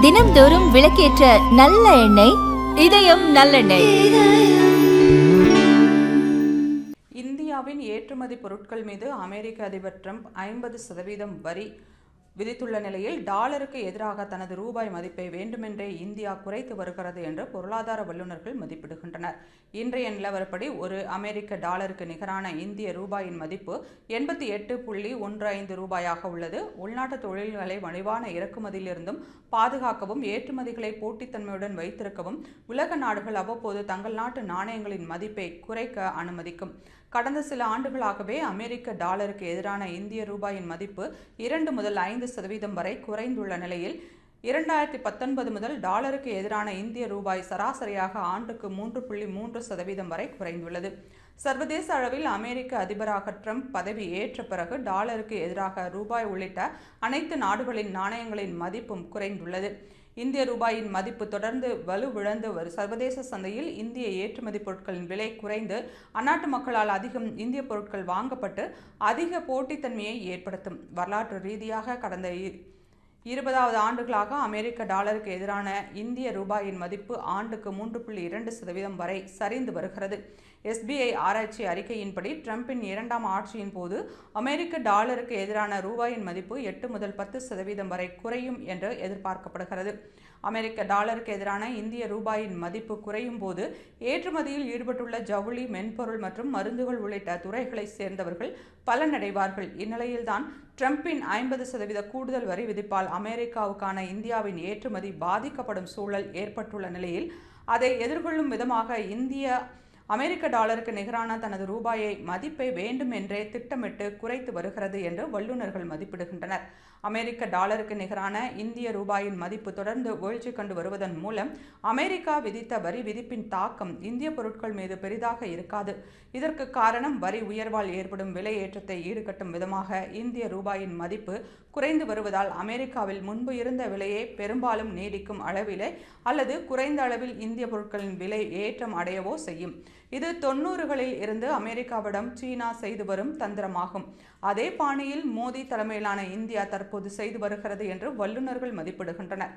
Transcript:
தினம்தோறும் விளக்கேற்ற நல்ல எண்ணெய் இதயம் நல்லெண்ணெய். இந்தியாவின் ஏற்றுமதி பொருட்கள் மீது அமெரிக்க அதிபர் ட்ரம்ப் 50% வரி விதித்துள்ள நிலையில் டாலருக்கு எதிராக தனது ரூபாய் மதிப்பை வேண்டுமென்றே இந்தியா குறைத்து வருகிறது என்று பொருளாதார வல்லுநர்கள் மதிப்பிடுகின்றனர். இன்றைய நிலவரப்படி ஒரு அமெரிக்க டாலருக்கு நிகரான இந்திய ரூபாயின் மதிப்பு 88.15 ரூபாயாக உள்ளது. உள்நாட்டு தொழில்களை மலிவான இறக்குமதியிலிருந்தும் பாதுகாக்கவும், ஏற்றுமதிகளை போட்டித்தன்மையுடன் வைத்திருக்கவும் உலக நாடுகள் அவ்வப்போது தங்கள் நாட்டு நாணயங்களின் மதிப்பை குறைக்க அனுமதிக்கும். கடந்த சில ஆண்டுகளாகவே அமெரிக்க டாலருக்கு எதிரான இந்திய ரூபாயின் மதிப்பு 2 முதல் 5% வரை குறைந்துள்ள நிலையில் 2019 முதல் டாலருக்கு எதிரான இந்திய ரூபாய் சராசரியாக ஆண்டுக்கு 3.3% வரை குறைந்துள்ளது. சர்வதேச அளவில் அமெரிக்க அதிபராக ட்ரம்ப் பதவி ஏற்ற பிறகு டாலருக்கு எதிராக ரூபாய் உள்ளிட்ட அனைத்து நாடுகளின் நாணயங்களின் மதிப்பும் குறைந்துள்ளது. இந்திய ரூபாயின் மதிப்பு தொடர்ந்து வலுவிழந்து சர்வதேச சந்தையில் இந்திய ஏற்றுமதி பொருட்களின் விலை குறைந்து அந்நாட்டு மக்களால் அதிகம் இந்திய பொருட்கள் வாங்கப்பட்டு அதிக போட்டித்தன்மையை ஏற்படுத்தும். வரலாற்று ரீதியாக கடந்த 20 ஆண்டுகளாக அமெரிக்க டாலருக்கு எதிரான இந்திய ரூபாயின் மதிப்பு ஆண்டுக்கு 3.2% வரை சரிந்து வருகிறது. SBI ஆராய்ச்சி அறிக்கையின்படி ட்ரம்பின் 2ஆம் ஆட்சியின் போது அமெரிக்க டாலருக்கு எதிரான ரூபாயின் மதிப்பு 8 முதல் 10% வரை குறையும் என்று எதிர்பார்க்கப்படுகிறது. அமெரிக்க டாலருக்கு எதிரான இந்திய ரூபாயின் மதிப்பு குறையும் போது ஏற்றுமதியில் ஈடுபட்டுள்ள ஜவுளி, மென்பொருள் மற்றும் மருந்துகள் உள்ளிட்ட துறைகளை சேர்ந்தவர்கள் பலனடைவார்கள். இந்நிலையில்தான் ட்ரம்பின் 50% கூடுதல் வரி விதிப்பால் அமெரிக்காவுக்கான இந்தியாவின் ஏற்றுமதி பாதிக்கப்படும் சூழல் ஏற்பட்டுள்ள நிலையில் அதை எதிர்கொள்ளும் விதமாக இந்தியா அமெரிக்க டாலருக்கு நிகரான தனது ரூபாயை மதிப்பை வேண்டுமென்றே திட்டமிட்டு குறைத்து வருகிறது என்று வல்லுநர்கள் மதிப்பிடுகின்றனர். அமெரிக்க டாலருக்கு நிகரான இந்திய ரூபாயின் மதிப்பு தொடர்ந்து வீழ்ச்சி கண்டு வருவதன் மூலம் அமெரிக்கா விதித்த வரி விதிப்பின் தாக்கம் இந்திய பொருட்கள் மீது பெரிதாக இருக்காது. இதற்கு காரணம் வரி உயர்வால் ஏற்படும் விலை ஏற்றத்தை ஈடுகட்டும் விதமாக இந்திய ரூபாயின் மதிப்பு குறைந்து வருவதால் அமெரிக்காவில் முன்பு இருந்த விலையே பெரும்பாலும் நீடிக்கும் அளவிலே அல்லது குறைந்த அளவில் இந்திய பொருட்களின் விலை ஏற்றம் அடையவோ செய்யும். இது 90களில் இருந்து அமெரிக்காவிடம் சீனா செய்து வரும் தந்திரமாகும். அதே பாணியில் மோடி தலைமையிலான இந்தியா தற்போது செய்து வருகிறது என்று வல்லுநர்கள் மதிப்பிடுகின்றனர்.